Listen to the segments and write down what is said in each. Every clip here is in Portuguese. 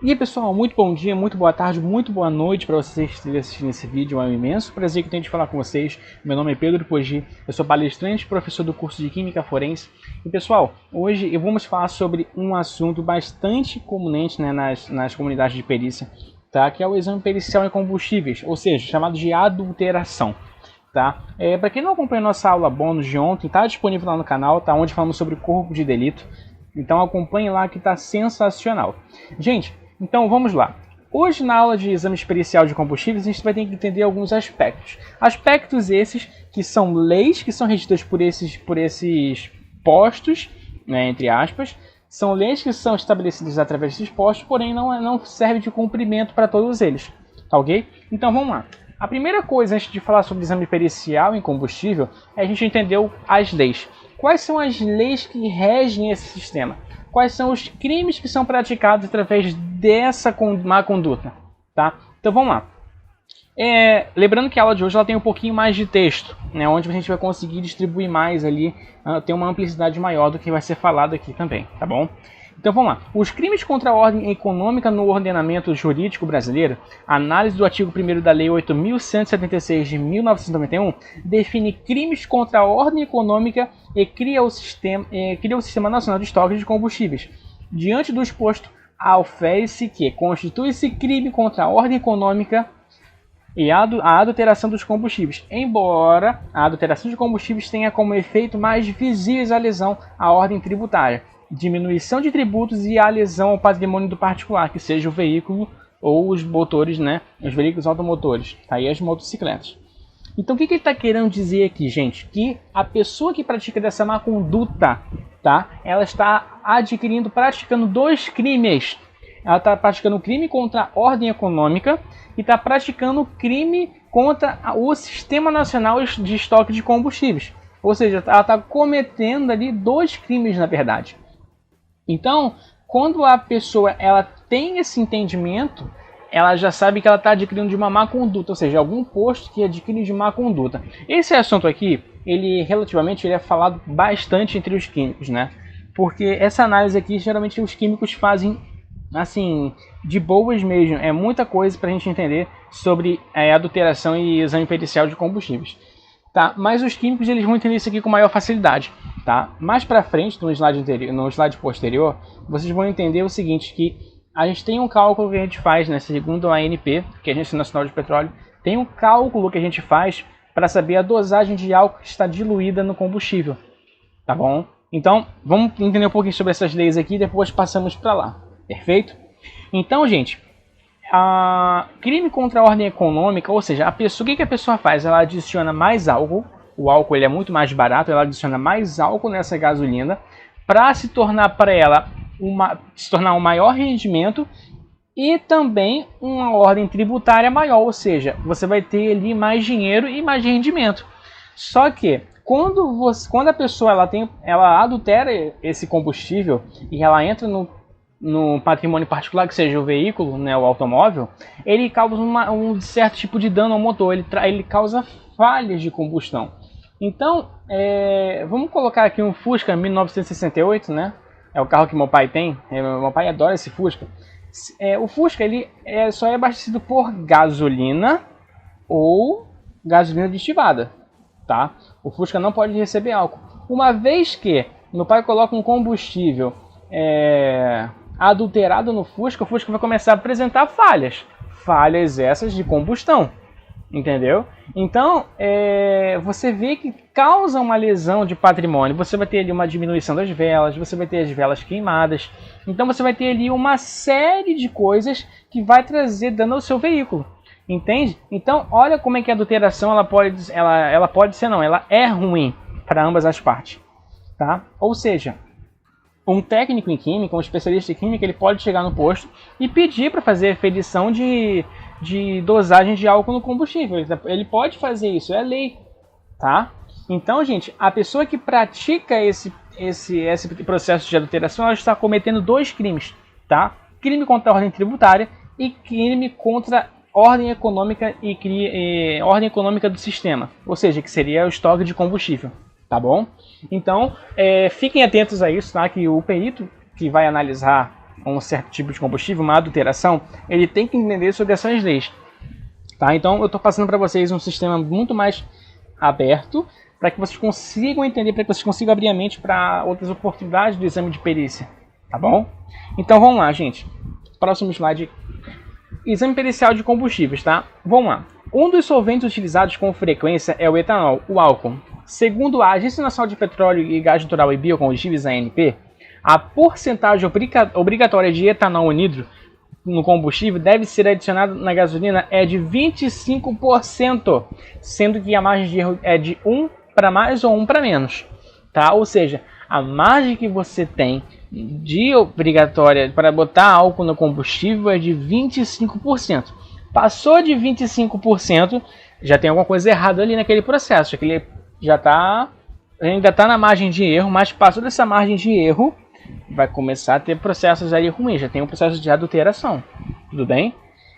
E aí, pessoal, muito bom dia, muito boa tarde, muito boa noite para vocês que estão assistindo esse vídeo. É um imenso prazer que eu tenho de falar com vocês. Meu nome é Pedro Poggi, eu sou palestrante e professor do curso de Química Forense. E pessoal, hoje vamos falar sobre um assunto bastante comunente, né, nas comunidades de perícia, tá? Que é o exame pericial em combustíveis, ou seja, chamado de adulteração. Tá? Para quem não acompanhou nossa aula bônus de ontem, está disponível lá no canal, tá? Onde falamos sobre corpo de delito. Então acompanhe lá que está sensacional. Gente, então vamos lá. Hoje na aula de exame pericial de combustíveis a gente vai ter que entender alguns aspectos. Aspectos esses que são leis que são regidas por esses postos, né, entre aspas. São leis que são estabelecidas através desses postos, porém não serve de cumprimento para todos eles. Tá ok? Então vamos lá. A primeira coisa, antes de falar sobre exame pericial em combustível, é a gente entender as leis. Quais são as leis que regem esse sistema? Quais são os crimes que são praticados através dessa má conduta? Tá? Então vamos lá. Lembrando que a aula de hoje ela tem um pouquinho mais de texto, né, onde a gente vai conseguir distribuir mais ali, ter uma amplicidade maior do que vai ser falado aqui também, tá bom? Então vamos lá. Os crimes contra a ordem econômica no ordenamento jurídico brasileiro, análise do artigo 1º da Lei 8.176 de 1991, define crimes contra a ordem econômica e cria o Sistema Nacional de Estoque de Combustíveis. Diante do exposto, aufere-se que constitui-se crime contra a ordem econômica e a adulteração dos combustíveis, embora a adulteração de combustíveis tenha como efeito mais visíveis a lesão à ordem tributária, diminuição de tributos e a lesão ao patrimônio do particular, que seja o veículo ou os motores, né, os veículos automotores, aí as motocicletas. Então o que ele está querendo dizer aqui, gente? Que a pessoa que pratica dessa má conduta, tá, ela está praticando dois crimes. Ela está praticando crime contra a ordem econômica e está praticando crime contra o Sistema Nacional de Estoque de Combustíveis. Ou seja, ela está cometendo ali dois crimes, na verdade. Então, quando a pessoa ela tem esse entendimento, ela já sabe que ela está adquirindo de uma má conduta, ou seja, algum posto que adquire de má conduta. Esse assunto aqui, ele é falado bastante entre os químicos, né? Porque essa análise aqui, geralmente os químicos fazem assim, de boas mesmo. É muita coisa para a gente entender sobre adulteração e exame pericial de combustíveis. Tá? Mas os químicos eles vão entender isso aqui com maior facilidade. Tá? Mais para frente, no slide posterior, vocês vão entender o seguinte, que a gente tem um cálculo que a gente faz, né, segundo a ANP, que é a Agência Nacional de Petróleo, tem um cálculo que a gente faz para saber a dosagem de álcool que está diluída no combustível. Tá bom? Então, vamos entender um pouquinho sobre essas leis aqui e depois passamos para lá. Perfeito? Então, gente, crime contra a ordem econômica, ou seja, o que a pessoa faz? Ela adiciona mais álcool, o álcool ele é muito mais barato, ela adiciona mais álcool nessa gasolina para se tornar um maior rendimento e também uma ordem tributária maior, ou seja, você vai ter ali mais dinheiro e mais rendimento. Só que quando a pessoa ela adultera esse combustível e ela entra no patrimônio particular, que seja o veículo, né, o automóvel, ele causa um certo tipo de dano ao motor, ele causa falhas de combustão. Então, vamos colocar aqui um Fusca 1968, né? É o carro que meu pai tem, meu pai adora esse Fusca. O Fusca ele só é abastecido por gasolina ou gasolina aditivada, tá? O Fusca não pode receber álcool. Uma vez que meu pai coloca um combustível adulterado no Fusca, o Fusca vai começar a apresentar falhas essas de combustão, entendeu? Então, você vê que causa uma lesão de patrimônio, você vai ter ali uma diminuição das velas, você vai ter as velas queimadas, então você vai ter ali uma série de coisas que vai trazer dano ao seu veículo, entende? Então, olha como é que a adulteração ela é ruim para ambas as partes, tá? Ou seja, um técnico em química, um especialista em química, ele pode chegar no posto e pedir para fazer aferição de dosagem de álcool no combustível. Ele pode fazer isso, é lei, tá? Então, gente, a pessoa que pratica esse processo de adulteração, ela está cometendo dois crimes, tá? Crime contra a ordem tributária e crime contra a ordem econômica ordem econômica do sistema, ou seja, que seria o estoque de combustível. Tá bom? Então, fiquem atentos a isso, tá? Que o perito que vai analisar um certo tipo de combustível, uma adulteração, ele tem que entender sobre essas leis. Tá? Então eu estou passando para vocês um sistema muito mais aberto, para que vocês consigam entender, para que vocês consigam abrir a mente para outras oportunidades do exame de perícia. Tá bom? Então vamos lá, gente. Próximo slide. Exame pericial de combustíveis, tá? Vamos lá. Um dos solventes utilizados com frequência é o etanol, o álcool. Segundo a Agência Nacional de Petróleo e Gás Natural e Biocombustíveis, ANP, a porcentagem obrigatória de etanol anidro no combustível deve ser adicionada na gasolina é de 25%, sendo que a margem de erro é de 1 para mais ou 1 para menos. Tá? Ou seja, a margem que você tem de obrigatória para botar álcool no combustível é de 25%. Passou de 25%, já tem alguma coisa errada ali naquele processo. Aquele ainda está na margem de erro, mas passou dessa margem de erro, vai começar a ter processos ali ruins. Já tem um processo de adulteração. Tudo bem?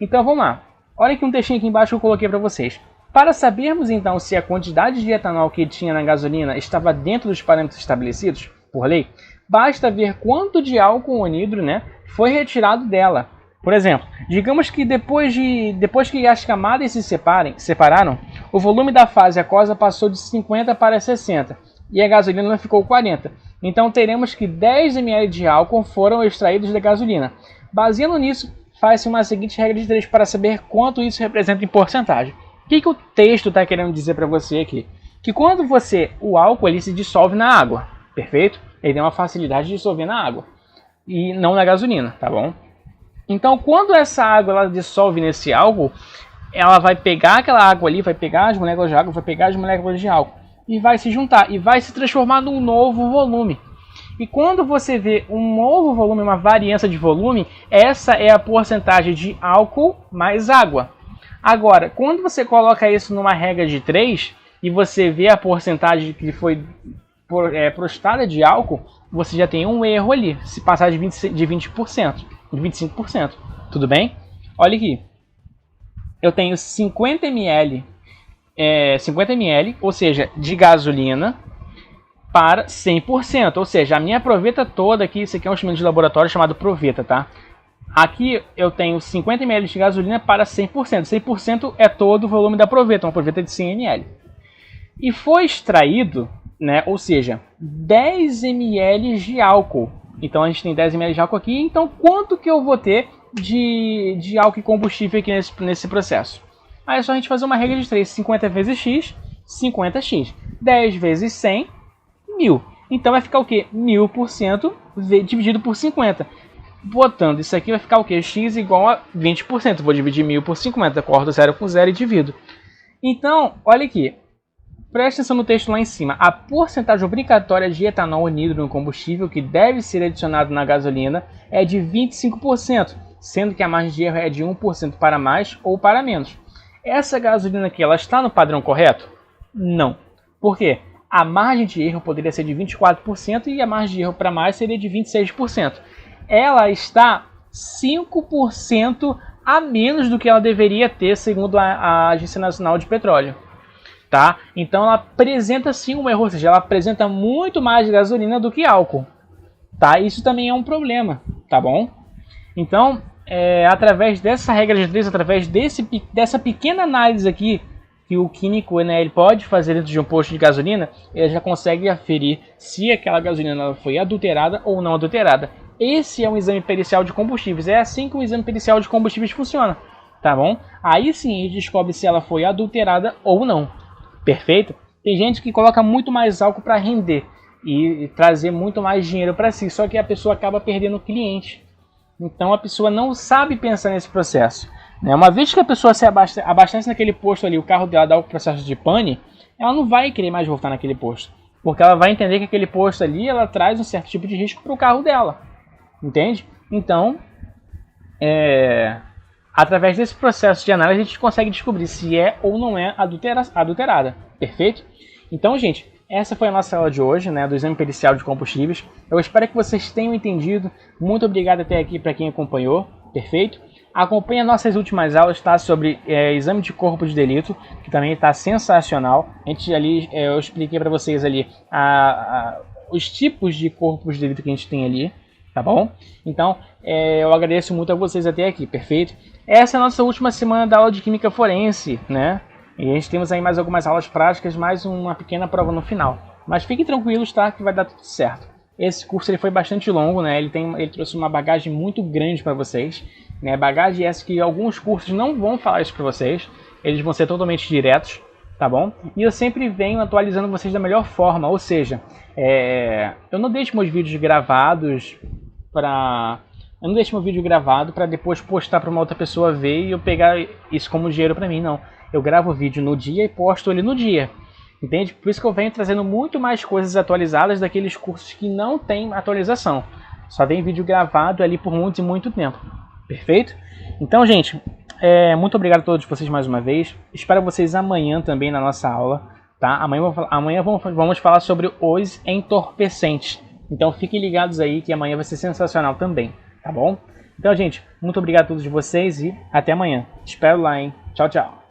Então vamos lá. Olha aqui um textinho aqui embaixo que eu coloquei para vocês. Para sabermos então se a quantidade de etanol que tinha na gasolina estava dentro dos parâmetros estabelecidos por lei, basta ver quanto de álcool anidro, né, foi retirado dela. Por exemplo, digamos que depois que as camadas se separaram, o volume da fase aquosa passou de 50 para 60 e a gasolina ficou 40. Então teremos que 10 ml de álcool foram extraídos da gasolina. Baseando nisso, faz-se uma seguinte regra de 3 para saber quanto isso representa em porcentagem. O que o texto está querendo dizer para você aqui? Que quando o álcool ele se dissolve na água, perfeito? Ele tem uma facilidade de dissolver na água e não na gasolina, tá bom? Então, quando essa água ela dissolve nesse álcool, ela vai pegar aquela água ali, vai pegar as moléculas de água, vai pegar as moléculas de álcool e vai se juntar e vai se transformar num novo volume. E quando você vê um novo volume, uma variância de volume, essa é a porcentagem de álcool mais água. Agora, quando você coloca isso numa regra de 3 e você vê a porcentagem que foi prostada de álcool, você já tem um erro ali, se passar de 20%, de 25%. Tudo bem? Olha aqui. Eu tenho 50 ml, ou seja, de gasolina para 100%. Ou seja, a minha proveta toda aqui, isso aqui é um instrumento de laboratório chamado proveta, tá? Aqui eu tenho 50 ml de gasolina para 100%. 100% é todo o volume da proveta, uma proveta de 100 ml. E foi extraído, né, ou seja, 10 ml de álcool. Então a gente tem 10 ml de álcool aqui. Então quanto que eu vou ter de álcool e combustível aqui nesse processo? Aí é só a gente fazer uma regra de 3. 50 vezes x, 50x. 10 vezes 100, 1000. Então vai ficar o quê? 1000% dividido por 50. Botando isso aqui vai ficar o quê? X igual a 20%. Vou dividir 1000 por 50. Corto 0 com 0 e divido. Então, olha aqui. Presta atenção no texto lá em cima. A porcentagem obrigatória de etanol anidro no combustível que deve ser adicionado na gasolina é de 25%, sendo que a margem de erro é de 1% para mais ou para menos. Essa gasolina aqui, ela está no padrão correto? Não. Por quê? A margem de erro poderia ser de 24% e a margem de erro para mais seria de 26%. Ela está 5% a menos do que ela deveria ter, segundo a Agência Nacional de Petróleo. Tá? Então ela apresenta sim um erro, ou seja, ela apresenta muito mais gasolina do que álcool. Tá? Isso também é um problema, tá bom? Então, através dessa regra de 3, através dessa pequena análise aqui, que o químico, né, ele pode fazer dentro de um posto de gasolina, ele já consegue aferir se aquela gasolina foi adulterada ou não adulterada. Esse é um exame pericial de combustíveis, é assim que o exame pericial de combustíveis funciona, tá bom? Aí sim a gente descobre se ela foi adulterada ou não. Perfeito? Tem gente que coloca muito mais álcool para render e trazer muito mais dinheiro para si, só que a pessoa acaba perdendo o cliente. Então a pessoa não sabe pensar nesse processo. Uma vez que a pessoa se abastece naquele posto ali, o carro dela dá o processo de pane, ela não vai querer mais voltar naquele posto. Porque ela vai entender que aquele posto ali, ela traz um certo tipo de risco para o carro dela. Entende? Então, através desse processo de análise, a gente consegue descobrir se é ou não é adulterada. Perfeito? Então, gente, essa foi a nossa aula de hoje, né, do exame pericial de combustíveis. Eu espero que vocês tenham entendido. Muito obrigado até aqui para quem acompanhou. Perfeito? Acompanhe nossas últimas aulas, tá, sobre exame de corpo de delito, que também está sensacional. Eu expliquei para vocês ali os tipos de corpos de delito que a gente tem ali. tá bom? Então, eu agradeço muito a vocês até aqui, perfeito? Essa é a nossa última semana da aula de Química Forense, né? E a gente temos aí mais algumas aulas práticas, mais uma pequena prova no final. Mas fiquem tranquilos, tá? Que vai dar tudo certo. Esse curso ele foi bastante longo, né? Ele trouxe uma bagagem muito grande para vocês, né? Bagagem essa que alguns cursos não vão falar isso para vocês. Eles vão ser totalmente diretos, tá bom? E eu sempre venho atualizando vocês da melhor forma, ou seja, eu não deixo meus vídeos gravados para... Eu não deixo meu vídeo gravado para depois postar para uma outra pessoa ver e eu pegar isso como dinheiro para mim, não. Eu gravo o vídeo no dia e posto ele no dia. Entende? Por isso que eu venho trazendo muito mais coisas atualizadas daqueles cursos que não tem atualização. Só tem vídeo gravado ali por muito e muito tempo. Perfeito? Então, gente, muito obrigado a todos vocês mais uma vez. Espero vocês amanhã também na nossa aula. Tá? Amanhã vamos falar sobre os entorpecentes. Então fiquem ligados aí que amanhã vai ser sensacional também. Tá bom? Então, gente, muito obrigado a todos vocês e até amanhã. Espero lá, hein? Tchau, tchau.